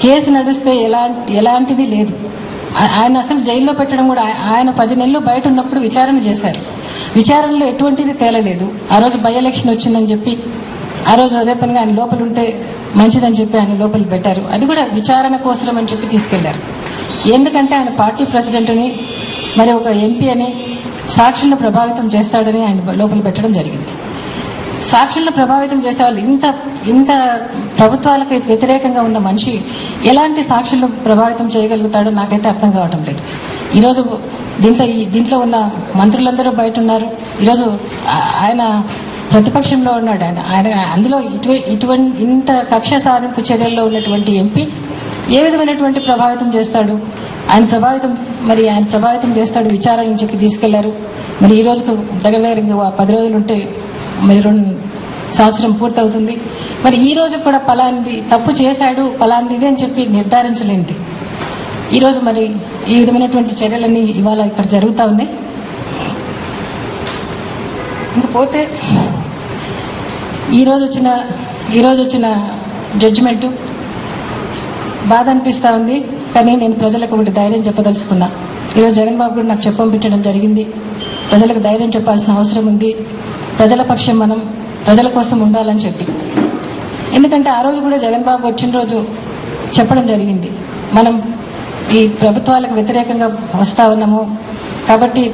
Case నడిస్తే ఎలాంటిది లేదు. ఆయన అసలు జైల్లో పెట్టడం కూడా, ఆయన 10 నెలలు బయట ఉన్నప్పుడు విచారణ చేశారు. విచారణలో ఎటువంటిది తేలలేదు. ఆ రోజు బై ఎలక్షన్ వచ్చిందని చెప్పి ఆ రోజు అదే పనిగా ఆయన లోపల ఉంటే మంచిదని చెప్పి ఆయన లోపలికి పెట్టారు. అది కూడా విచారణ కోసం అని చెప్పి తీసుకెళ్లారు. ఎందుకంటే ఆయన పార్టీ ప్రెసిడెంట్ అని, మరి ఒక ఎంపీ అని, సాక్షులను ప్రభావితం చేస్తాడని ఆయన లోపల పెట్టడం జరిగింది. సాక్షులను ప్రభావితం చేసేవాళ్ళు ఇంత ప్రభుత్వాలకు వ్యతిరేకంగా ఉన్న మనిషి ఎలాంటి సాక్షులను ప్రభావితం చేయగలుగుతాడో నాకైతే అర్థం కావటం లేదు. ఈరోజు దీంట్లో ఉన్న మంత్రులందరూ బయట ఉన్నారు. ఈరోజు ఆయన ప్రతిపక్షంలో ఉన్నాడు. ఆయన అందులో ఇటువంటి ఇంత కక్ష సాధింపు చర్యల్లో ఉన్నటువంటి ఎంపీ ఏ విధమైనటువంటి ప్రభావితం చేస్తాడు? ఆయన ప్రభావితం చేస్తాడు విచారణ చెప్పి తీసుకెళ్లారు. మరి ఈ రోజుకు దగ్గర 10 రోజులు ఉంటే మరి 2 సంవత్సరం పూర్తవుతుంది. మరి ఈ రోజు కూడా పలాంటి తప్పు చేశాడు, పలాంటిది అని చెప్పి నిర్ధారించలేంది. ఈ రోజు మరి ఈ విధమైనటువంటి చర్యలన్నీ ఇవాళ ఇక్కడ జరుగుతూ ఉన్నాయి. ఇంకపోతే ఈ రోజు వచ్చిన జడ్జిమెంట్ బాధ అనిపిస్తా ఉంది. కానీ నేను ప్రజలకు ఒకటి ధైర్యం చెప్పదలుచుకున్నా. ఈరోజు జగన్ బాబు కూడా నాకు చెప్పడం జరిగింది. ప్రజలకు ధైర్యం చెప్పాల్సిన అవసరం ఉంది. ప్రజల పక్షం మనం ప్రజల కోసం ఉండాలని చెప్పి. ఎందుకంటే ఆ రోజు కూడా జగన్ బాబు వచ్చిన రోజు చెప్పడం జరిగింది, మనం ఈ ప్రభుత్వాలకు వ్యతిరేకంగా వస్తా ఉన్నాము కాబట్టి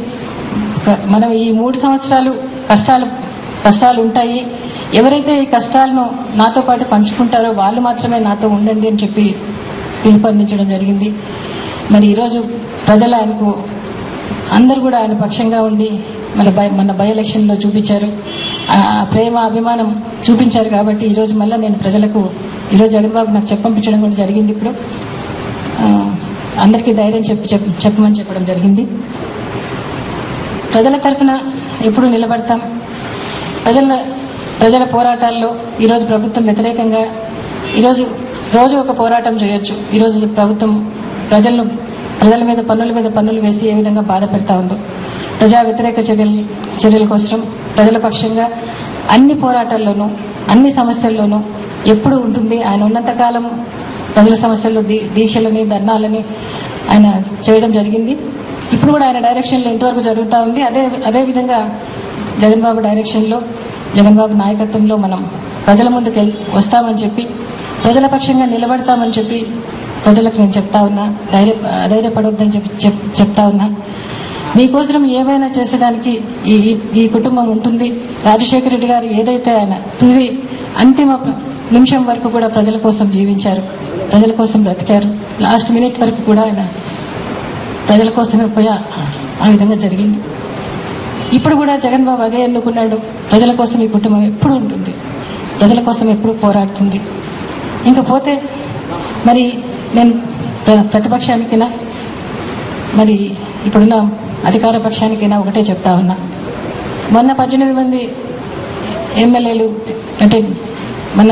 మనం ఈ 3 సంవత్సరాలు కష్టాలు ఉంటాయి, ఎవరైతే ఈ కష్టాలను నాతో పాటు పంచుకుంటారో వాళ్ళు మాత్రమే నాతో ఉండండి అని చెప్పి పిలుపునిచ్చడం జరిగింది. మరి ఈరోజు ప్రజలు ఆయనకు అందరూ కూడా ఆయన పక్షంగా ఉండి మన బై ఎలక్షన్లో చూపించారు, ప్రేమ అభిమానం చూపించారు. కాబట్టి ఈరోజు మళ్ళీ నేను ప్రజలకు ఈరోజు జగన్బాబు నాకు చెప్పంపించడం కూడా జరిగింది. ఇప్పుడు అందరికీ ధైర్యం చెప్పమని చెప్పడం జరిగింది. ప్రజల తరఫున ఎప్పుడు నిలబడతాం. ప్రజల పోరాటాల్లో ఈరోజు ప్రభుత్వం వ్యతిరేకంగా రోజు ఒక పోరాటం చేయొచ్చు. ఈరోజు ప్రభుత్వం ప్రజల మీద పన్నులు వేసి ఏ విధంగా బాధ పెడతా ఉందో, ప్రజా వ్యతిరేక చర్యల కోసం ప్రజల పక్షంగా అన్ని పోరాటాల్లోనూ అన్ని సమస్యల్లోనూ ఎప్పుడు ఉంటుంది. ఆయన ఉన్నంతకాలం ప్రజల సమస్యల్లో దీక్షలని ధర్నాలని ఆయన చేయడం జరిగింది. ఇప్పుడు కూడా ఆయన డైరెక్షన్లో ఎంతవరకు జరుగుతూ ఉంది. అదేవిధంగా జగన్బాబు డైరెక్షన్లో జగన్బాబు నాయకత్వంలో మనం ప్రజల ముందుకు వస్తామని చెప్పి ప్రజల పక్షంగా నిలబడతామని చెప్పి ప్రజలకు నేను చెప్తా ఉన్నా. ధైర్యపడొద్దని చెప్తా ఉన్నా. మీకోసం ఏమైనా చేసేదానికి ఈ కుటుంబం ఉంటుంది. రాజశేఖర రెడ్డి గారు ఏదైతే ఆయన తుది అంతిమ నిమిషం వరకు కూడా ప్రజల కోసం జీవించారు, ప్రజల కోసం బ్రతికారు. లాస్ట్ మినిట్ వరకు కూడా ఆయన ప్రజల కోసమే పోయా ఆ విధంగా జరిగింది. ఇప్పుడు కూడా జగన్ బాబు అదే ఎన్నుకున్నాడు. ప్రజల కోసం ఈ కుటుంబం ఎప్పుడు ఉంటుంది, ప్రజల కోసం ఎప్పుడు పోరాడుతుంది. ఇంకపోతే మరి నేను ప్రతిపక్షానికైనా మరి ఇప్పుడున్న అధికార పక్షానికైనా ఒకటే చెప్తా ఉన్నా. మొన్న 18 మంది ఎమ్మెల్యేలు అంటే మన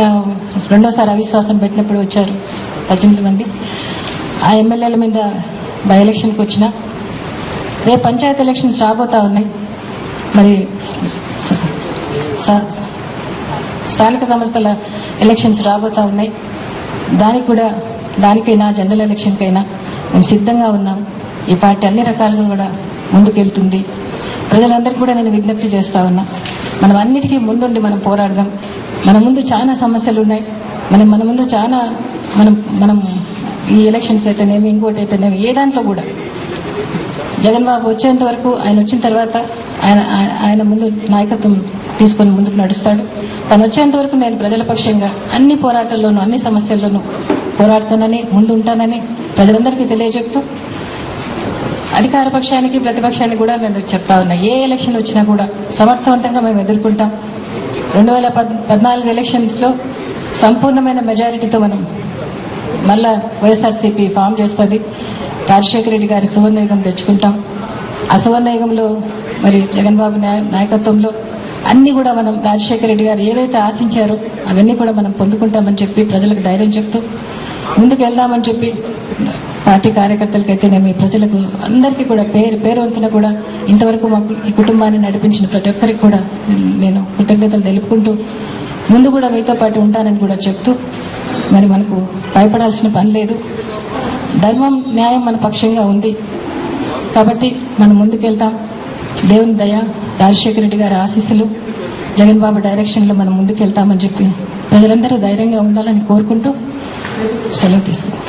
రెండోసారి అవిశ్వాసం పెట్టినప్పుడు వచ్చారు 18 మంది. ఆ ఎమ్మెల్యేల మీద బై ఎలక్షన్కి వచ్చిన రేపు పంచాయతీ ఎలక్షన్స్ రాబోతా ఉన్నాయి. మరి స్థానిక సంస్థల ఎలక్షన్స్ రాబోతా ఉన్నాయి. దానికైనా జనరల్ ఎలక్షన్కైనా మేము సిద్ధంగా ఉన్నాం. ఈ పార్టీ అన్ని రకాలుగా కూడా ముందుకెళ్తుంది. ప్రజలందరికీ కూడా నేను విజ్ఞప్తి చేస్తా ఉన్నా, మనం అన్నిటికీ ముందుండి మనం పోరాడదాం. మన ముందు చాలా సమస్యలు ఉన్నాయి. మన ముందు చాలా మనం ఈ ఎలక్షన్స్ అయితేనేమి ఇంకోటి అయితేనేమి ఏ దాంట్లో కూడా జగన్ బాబు వచ్చేంత వరకు, ఆయన వచ్చిన తర్వాత ఆయన ముందు నాయకత్వం తీసుకొని ముందుకు నడుస్తాడు. తను వచ్చేంత వరకు నేను ప్రజల పక్షంగా అన్ని పోరాటాల్లోనూ అన్ని సమస్యల్లోనూ పోరాడుతానని ముందుంటానని ప్రజలందరికీ తెలియజెప్తూ అధికార పక్షానికి ప్రతిపక్షానికి కూడా నేను చెప్తా ఉన్నా. ఏ ఎలక్షన్ వచ్చినా కూడా సమర్థవంతంగా మేము ఎదుర్కొంటాం. 2014 ఎలక్షన్స్ లో సంపూర్ణమైన మెజారిటీతో మనం మళ్ళా వైఎస్ఆర్సీపీ ఫామ్ చేస్తుంది. రాజశేఖర రెడ్డి గారి సువర్ణయుగం తెచ్చుకుంటాం. ఆ సువర్ణయుగంలో మరి జగన్ బాబు నాయకత్వంలో అన్ని కూడా మనం రాజశేఖర రెడ్డి గారు ఏదైతే ఆశించారో అవన్నీ కూడా మనం పొందుకుంటామని చెప్పి ప్రజలకు ధైర్యం చెప్తూ ముందుకు వెళ్దామని చెప్పి పార్టీ కార్యకర్తలకైతే నేను ప్రజలకు అందరికీ కూడా పేరు వంతున కూడా ఇంతవరకు మాకు ఈ కుటుంబాన్ని నడిపించిన ప్రతి ఒక్కరికి కూడా నేను కృతజ్ఞతలు తెలుపుకుంటూ ముందు కూడా మీతో పాటు ఉంటానని కూడా చెప్తూ మరి మనకు భయపడాల్సిన పని లేదు. ధర్మం న్యాయం మన పక్షంగా ఉంది కాబట్టి మనం ముందుకెళ్తాం. దేవుని దయ, రాజశేఖర రెడ్డి గారి ఆశీస్సులు, జగన్ బాబు డైరెక్షన్లో మనం ముందుకెళ్తామని చెప్పి ప్రజలందరూ ధైర్యంగా ఉండాలని కోరుకుంటూ సెలవు తీసుకుంటాం.